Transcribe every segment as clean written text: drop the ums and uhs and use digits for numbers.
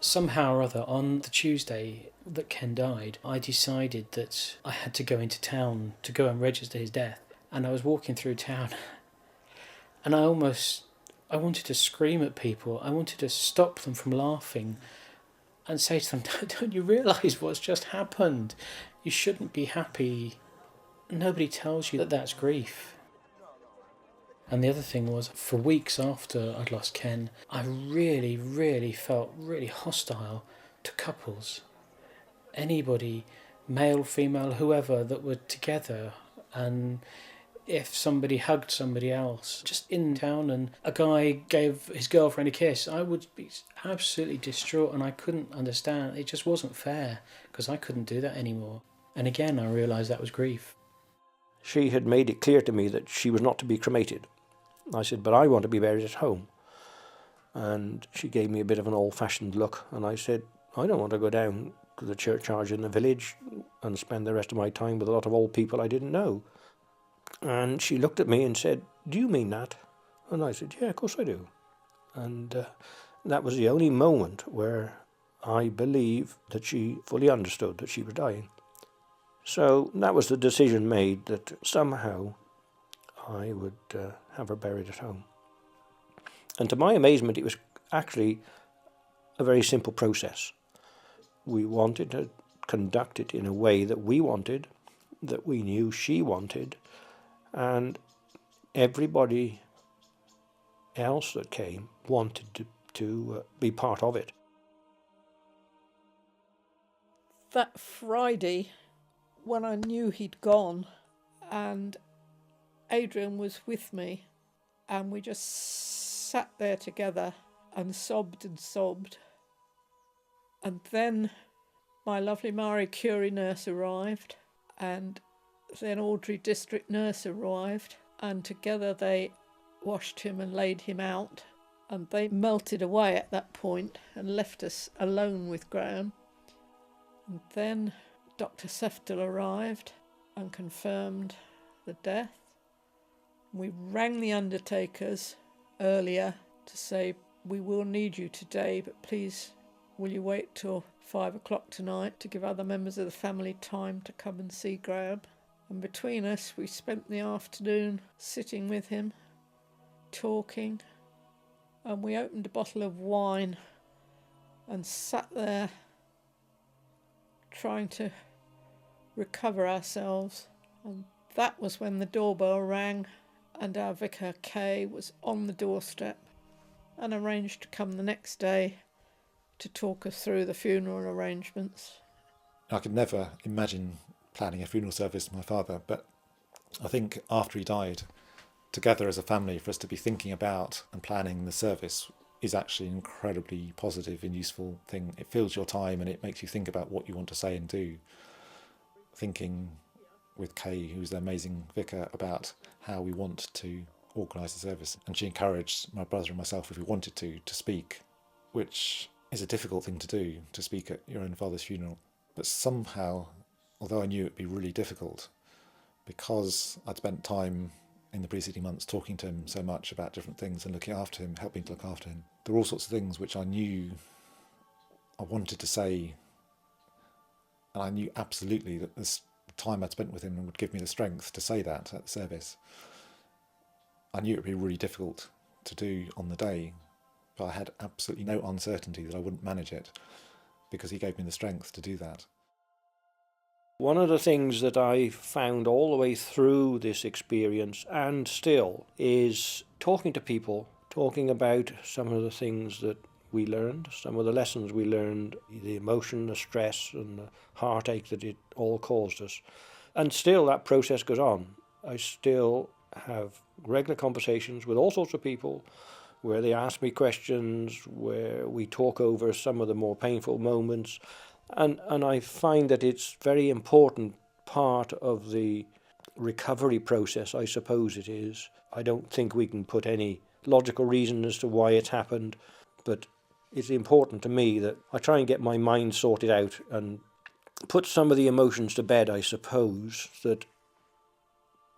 Somehow or other, on the Tuesday that Ken died, I decided that I had to go into town to go and register his death. And I was walking through town, and I wanted to scream at people. I wanted to stop them from laughing and say to them, don't you realise what's just happened? You shouldn't be happy. Nobody tells you that that's grief. And the other thing was, for weeks after I'd lost Ken, I really felt really hostile to couples. Anybody, male, female, whoever, that were together. And if somebody hugged somebody else just in town and a guy gave his girlfriend a kiss, I would be absolutely distraught, and I couldn't understand. It just wasn't fair because I couldn't do that anymore. And again, I realised that was grief. She had made it clear to me that she was not to be cremated. I said, but I want to be buried at home. And she gave me a bit of an old-fashioned look, and I said, I don't want to go down to the churchyard in the village and spend the rest of my time with a lot of old people I didn't know. And she looked at me and said, do you mean that? And I said, yeah, of course I do. And that was the only moment where I believe that she fully understood that she was dying. So that was the decision made, that somehow I would have her buried at home. And to my amazement, it was actually a very simple process. We wanted to conduct it in a way that we wanted, that we knew she wanted, and everybody else that came wanted to be part of it. That Friday, when I knew he'd gone, and Adrian was with me, and we just sat there together and sobbed and sobbed. And then my lovely Marie Curie nurse arrived, and then Audrey district nurse arrived, and together they washed him and laid him out, and they melted away at that point and left us alone with Graham. And then Dr. Seftel arrived and confirmed the death. We rang the undertakers earlier to say, we will need you today, but please will you wait till 5 o'clock tonight to give other members of the family time to come and see Graham. And between us, we spent the afternoon sitting with him, talking, and we opened a bottle of wine and sat there trying to recover ourselves. And that was when the doorbell rang, and our vicar, Kay, was on the doorstep and arranged to come the next day to talk us through the funeral arrangements. I could never imagine planning a funeral service for my father, but I think after he died, together as a family, for us to be thinking about and planning the service is actually an incredibly positive and useful thing. It fills your time and it makes you think about what you want to say and do. Thinking with Kay, who's the amazing vicar, about how we want to organise the service. And she encouraged my brother and myself, if we wanted to speak, which is a difficult thing to do, to speak at your own father's funeral. But somehow, although I knew it'd be really difficult, because I'd spent time in the preceding months talking to him so much about different things and looking after him, helping to look after him, there were all sorts of things which I knew I wanted to say, and I knew absolutely that this time I'd spent with him would give me the strength to say that at the service. I knew it would be really difficult to do on the day, but I had absolutely no uncertainty that I wouldn't manage it, because he gave me the strength to do that. One of the things that I found all the way through this experience, and still, is talking to people, talking about some of the things that we learned, some of the lessons we learned, the emotion, the stress and the heartache that it all caused us. And still that process goes on. I still have regular conversations with all sorts of people where they ask me questions, where we talk over some of the more painful moments. And I find that it's a very important part of the recovery process, I suppose it is. I don't think we can put any logical reason as to why it's happened, but it's important to me that I try and get my mind sorted out and put some of the emotions to bed, I suppose, that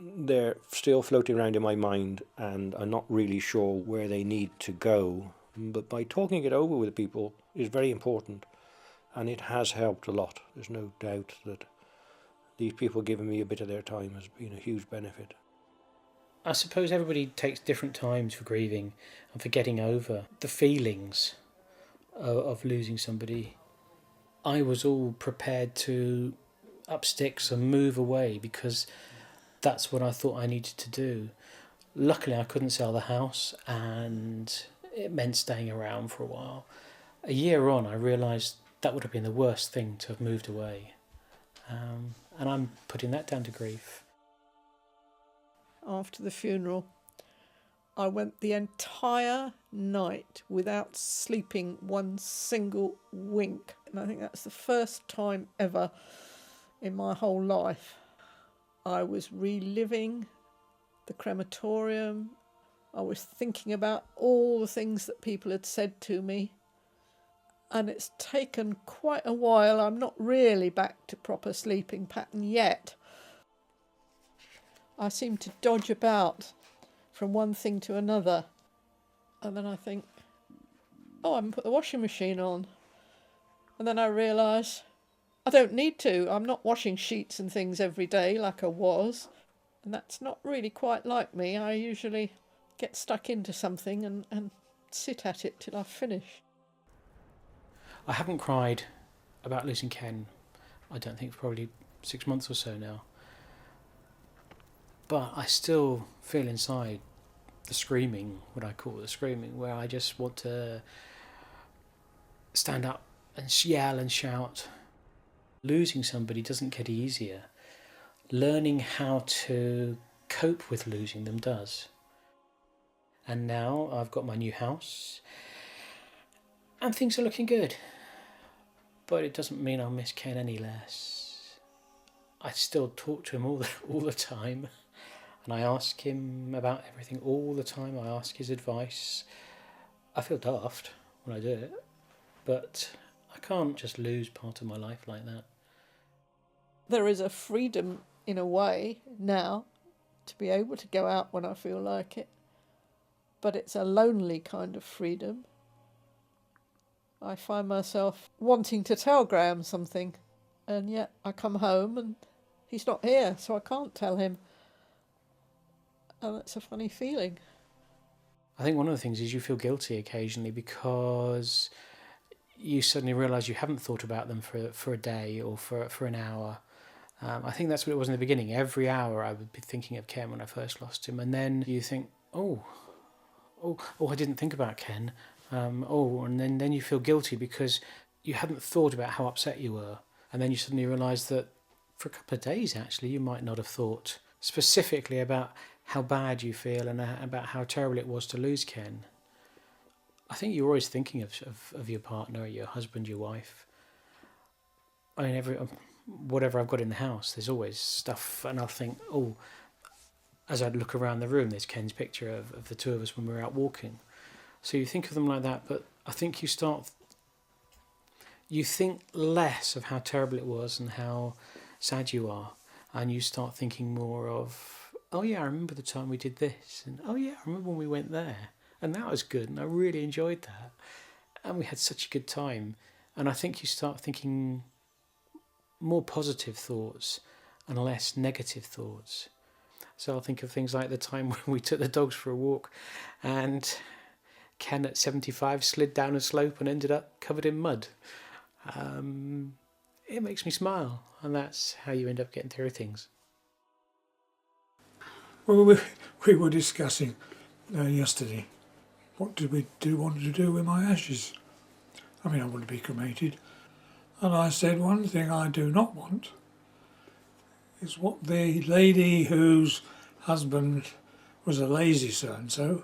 they're still floating around in my mind and I'm not really sure where they need to go. But by talking it over with people is very important, and it has helped a lot. There's no doubt that these people giving me a bit of their time has been a huge benefit. I suppose everybody takes different times for grieving and for getting over the feelings of losing somebody. I was all prepared to up sticks and move away because that's what I thought I needed to do. Luckily, I couldn't sell the house, and it meant staying around for a while. A year on, I realised that would have been the worst thing to have moved away. And I'm putting that down to grief. After the funeral, I went the entire night without sleeping one single wink. And I think that's the first time ever in my whole life. I was reliving the crematorium. I was thinking about all the things that people had said to me. And it's taken quite a while. I'm not really back to proper sleeping pattern yet. I seem to dodge about from one thing to another. And then I think, oh, I haven't put the washing machine on. And then I realise I don't need to. I'm not washing sheets and things every day like I was. And that's not really quite like me. I usually get stuck into something and sit at it till I finish. I haven't cried about losing Ken, I don't think, for probably 6 months or so now. But I still feel inside the screaming, what I call the screaming, where I just want to stand up and yell and shout. Losing somebody doesn't get easier. Learning how to cope with losing them does. And now I've got my new house and things are looking good. But it doesn't mean I'll miss Ken any less. I still talk to him all the time. And I ask him about everything all the time. I ask his advice. I feel daft when I do it. But I can't just lose part of my life like that. There is a freedom, in a way, now, to be able to go out when I feel like it. But it's a lonely kind of freedom. I find myself wanting to tell Graham something, and yet I come home and he's not here, so I can't tell him. And that's a funny feeling. I think one of the things is you feel guilty occasionally because you suddenly realise you haven't thought about them for a day or for an hour. I think that's what it was in the beginning. Every hour I would be thinking of Ken when I first lost him, and then you think, oh, I didn't think about Ken. And then you feel guilty because you hadn't thought about how upset you were. And then you suddenly realise that for a couple of days, actually, you might not have thought specifically about how bad you feel and about how terrible it was to lose Ken. I think you're always thinking of your partner, your husband, your wife. I mean, whatever I've got in the house, there's always stuff, and I'll think, oh, as I'd look around the room, there's Ken's picture of the two of us when we were out walking. So you think of them like that, but I think you think less of how terrible it was and how sad you are, and you start thinking more of, oh yeah, I remember the time we did this, and oh yeah, I remember when we went there, and that was good, and I really enjoyed that, and we had such a good time. And I think you start thinking more positive thoughts and less negative thoughts. So I'll think of things like the time when we took the dogs for a walk, and Ken at 75 slid down a slope and ended up covered in mud. It makes me smile, and that's how you end up getting through things. Well, we were discussing yesterday, what did we want to do with my ashes? I mean, I want to be cremated. And I said, one thing I do not want is what the lady whose husband was a lazy so-and-so,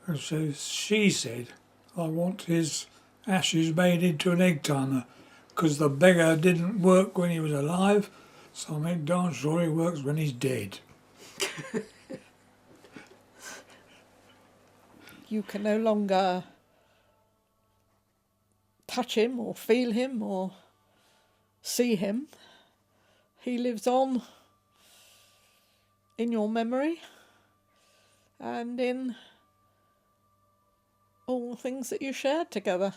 and so she said, I want his ashes made into an egg timer because the beggar didn't work when he was alive, so I'll make darn sure he works when he's dead. You can no longer touch him or feel him or see him. He lives on in your memory and in all the things that you shared together.